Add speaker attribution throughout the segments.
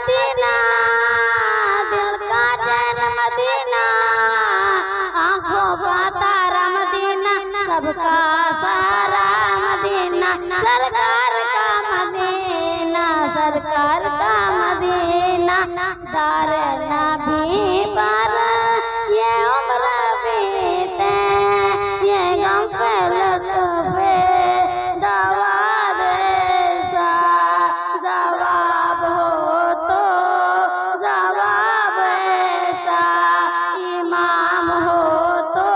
Speaker 1: Medina, दिल का चैन Medina, आँखों का तारा मदीना, सबका सारा मदीना, सरकार का मदीना, सरकार का मदीना, दार नबी पर ये उम्र बीते, ये गम पे लुत्फ़े दवाब ऐसा, जवाब हो तो जवाब ऐसा, इमाम हो तो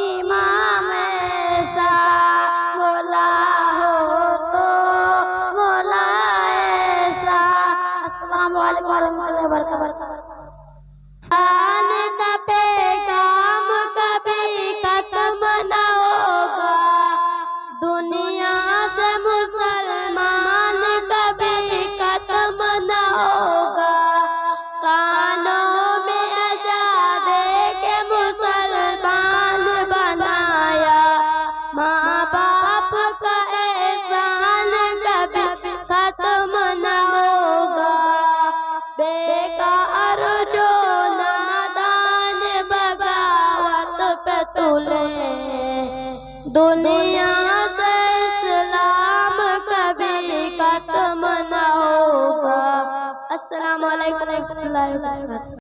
Speaker 1: इमाम ऐसा, मौला हो तो मौला ऐसा। अस्सलामु अलैकुम वरहमतुल्लाहि वबरकातुहू। आने का पैगाम कभी खत्म न होगा, दुनिया से मुसलमान कभी खत्म न होगा, कानों में अज़ान के मुसलमान बनाया, माँ बाप का एहसान कभी खत्म न होगा, बेकार जो नादान बगावत पे तुले, दुनिया से इस्लाम कभी खत्म न होगा। अस्सलामु अलैकुम।